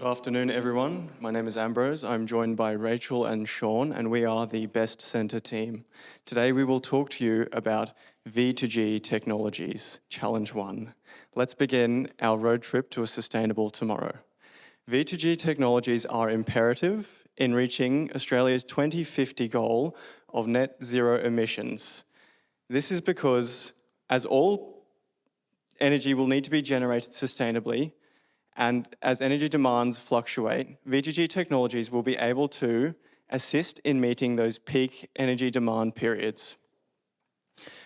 Good afternoon, everyone. My name is Ambrose. I'm joined by Rachel and Sean, and we are the Best Centre team. Today, we will talk to you about V2G technologies, Challenge 1. Let's begin our road trip to a sustainable tomorrow. V2G technologies are imperative in reaching Australia's 2050 goal of net zero emissions. This is because, as all energy will need to be generated sustainably, and as energy demands fluctuate, V2G technologies will be able to assist in meeting those peak energy demand periods.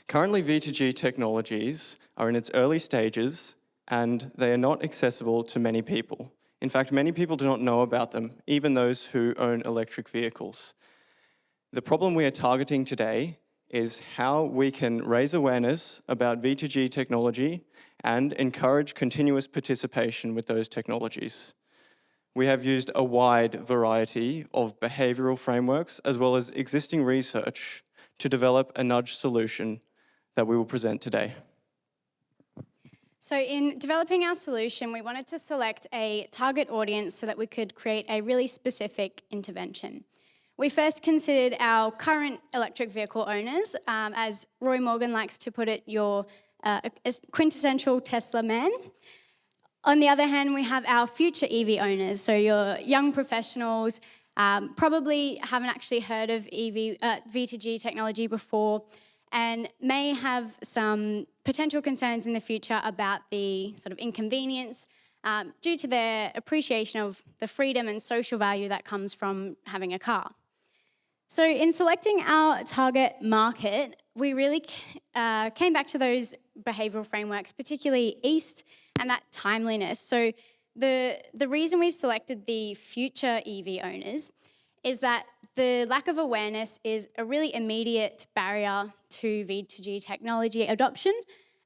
Currently, V2G technologies are in its early stages and they are not accessible to many people. In fact, many people do not know about them, even those who own electric vehicles. The problem we are targeting today is how we can raise awareness about V2G technology and encourage continuous participation with those technologies. We have used a wide variety of behavioural frameworks as well as existing research to develop a nudge solution that we will present today. So in developing our solution, we wanted to select a target audience so that we could create a really specific intervention. We first considered our current electric vehicle owners, as Roy Morgan likes to put it, your quintessential Tesla man. On the other hand, we have our future EV owners, so your young professionals, probably haven't actually heard of V2G technology before, and may have some potential concerns in the future about the sort of inconvenience due to their appreciation of the freedom and social value that comes from having a car. So in selecting our target market, we really came back to those behavioural frameworks, particularly EAST and that timeliness. So the reason we've selected the future EV owners is that the lack of awareness is a really immediate barrier to V2G technology adoption,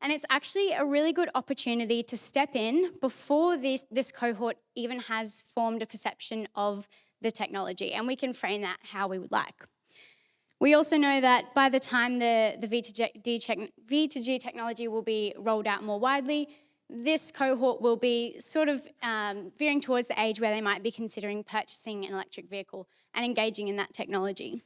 and it's actually a really good opportunity to step in before this cohort even has formed a perception of the technology, and we can frame that how we would like. We also know that by the time the V2G technology will be rolled out more widely, this cohort will be sort of veering towards the age where they might be considering purchasing an electric vehicle and engaging in that technology.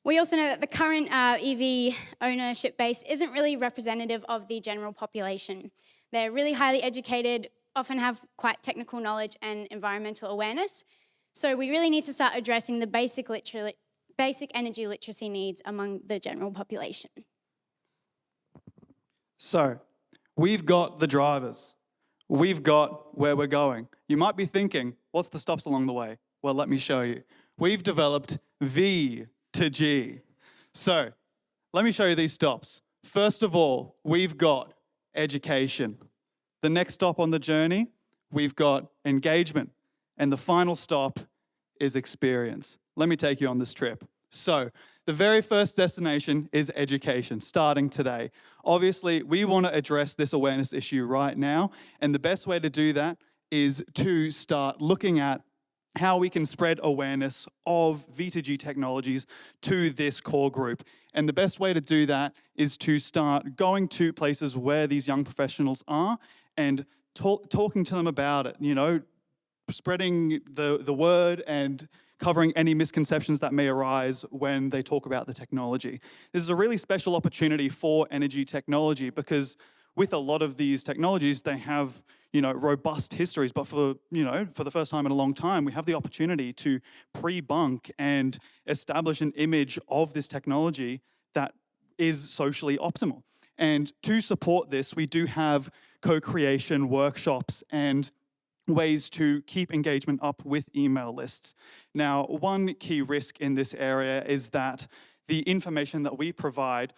We also know that the current EV ownership base isn't really representative of the general population. They're really highly educated, often have quite technical knowledge and environmental awareness. So we really need to start addressing the basic energy literacy needs among the general population. So, we've got the drivers. We've got where we're going. You might be thinking, what's the stops along the way? Well, let me show you. We've developed V2G. So, let me show you these stops. First of all, we've got education. The next stop on the journey, we've got engagement. And the final stop is experience. Let me take you on this trip. So, the very first destination is education, starting today. Obviously, we want to address this awareness issue right now, and the best way to do that is to start looking at how we can spread awareness of V2G technologies to this core group. And the best way to do that is to start going to places where these young professionals are and talking to them about it, spreading the word and covering any misconceptions that may arise when they talk about the technology. This is a really special opportunity for energy technology because with a lot of these technologies, they have, robust histories, but for the first time in a long time, we have the opportunity to pre-bunk and establish an image of this technology that is socially optimal. And to support this, we do have co-creation workshops and ways to keep engagement up with email lists. Now, one key risk in this area is that the information that we provide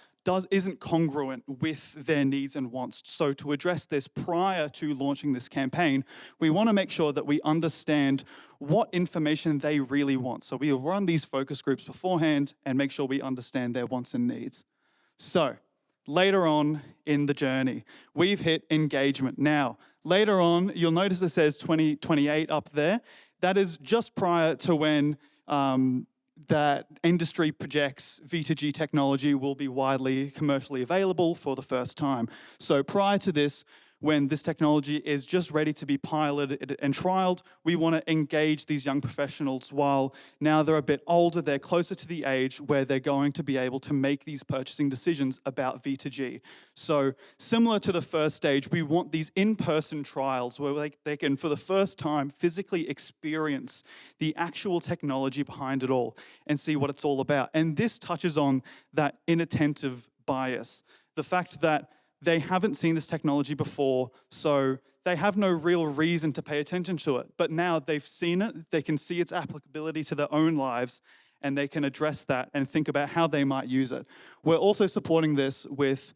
isn't congruent with their needs and wants. So to address this prior to launching this campaign, we want to make sure that we understand what information they really want. So we'll run these focus groups beforehand and make sure we understand their wants and needs. So later on in the journey, we've hit engagement. Now, later on, you'll notice it says 2028 up there. That is just prior to when that industry projects V2G technology will be widely commercially available for the first time. So prior to this, when this technology is just ready to be piloted and trialed, we want to engage these young professionals while now they're a bit older, they're closer to the age where they're going to be able to make these purchasing decisions about V2G. So similar to the first stage, we want these in-person trials where they can, for the first time, physically experience the actual technology behind it all and see what it's all about. And this touches on that inattentive bias, the fact that they haven't seen this technology before, so they have no real reason to pay attention to it. But now they've seen it, they can see its applicability to their own lives, and they can address that and think about how they might use it. We're also supporting this with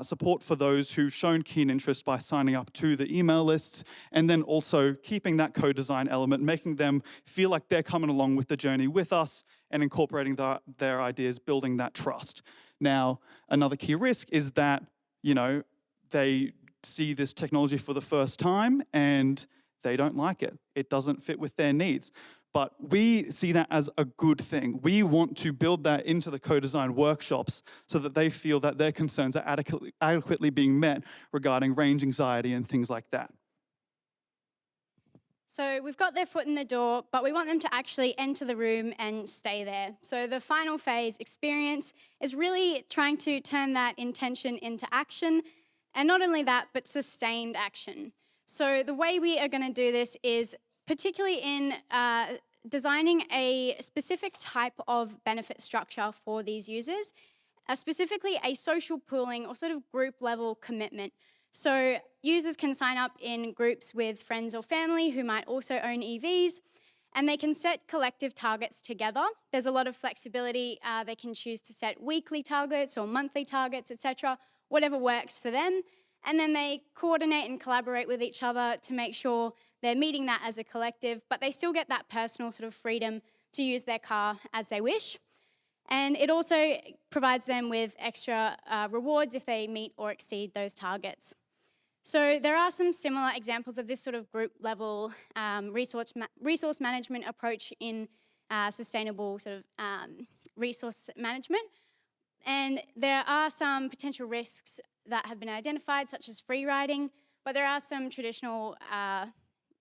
support for those who've shown keen interest by signing up to the email lists, and then also keeping that co-design element, making them feel like they're coming along with the journey with us and incorporating their ideas, building that trust. Now, another key risk is that they see this technology for the first time and they don't like it. It doesn't fit with their needs. But we see that as a good thing. We want to build that into the co-design workshops so that they feel that their concerns are adequately being met regarding range anxiety and things like that. So we've got their foot in the door, but we want them to actually enter the room and stay there. So the final phase, experience, is really trying to turn that intention into action. And not only that, but sustained action. So the way we are going to do this is particularly in designing a specific type of benefit structure for these users, specifically a social pooling or sort of group level commitment. So users can sign up in groups with friends or family who might also own EVs, and they can set collective targets together. There's a lot of flexibility. They can choose to set weekly targets or monthly targets, etc., whatever works for them. And then they coordinate and collaborate with each other to make sure they're meeting that as a collective, but they still get that personal sort of freedom to use their car as they wish. And it also provides them with extra rewards if they meet or exceed those targets. So there are some similar examples of this sort of group level resource management approach in sustainable sort of resource management. And there are some potential risks that have been identified, such as free riding, but there are some traditional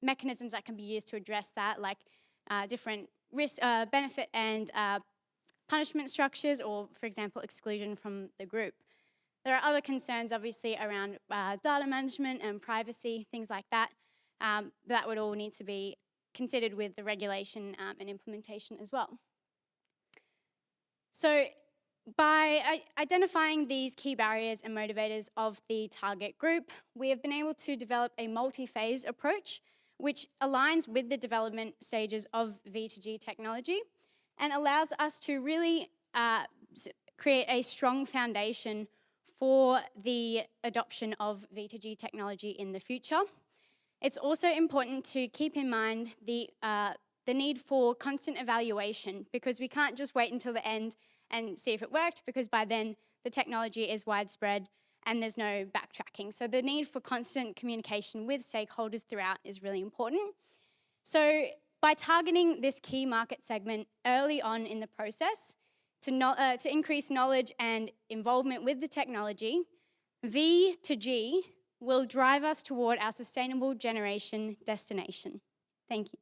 mechanisms that can be used to address that, like different risk, benefit and punishment structures, or, for example, exclusion from the group. There are other concerns, obviously, around data management and privacy, things like that. That would all need to be considered with the regulation and implementation as well. So by identifying these key barriers and motivators of the target group, we have been able to develop a multi-phase approach which aligns with the development stages of V2G technology and allows us to really create a strong foundation for the adoption of V2G technology in the future. It's also important to keep in mind the need for constant evaluation, because we can't just wait until the end and see if it worked, because by then the technology is widespread and there's no backtracking. So the need for constant communication with stakeholders throughout is really important. So by targeting this key market segment early on in the process to increase knowledge and involvement with the technology, V2G will drive us toward our sustainable generation destination. Thank you.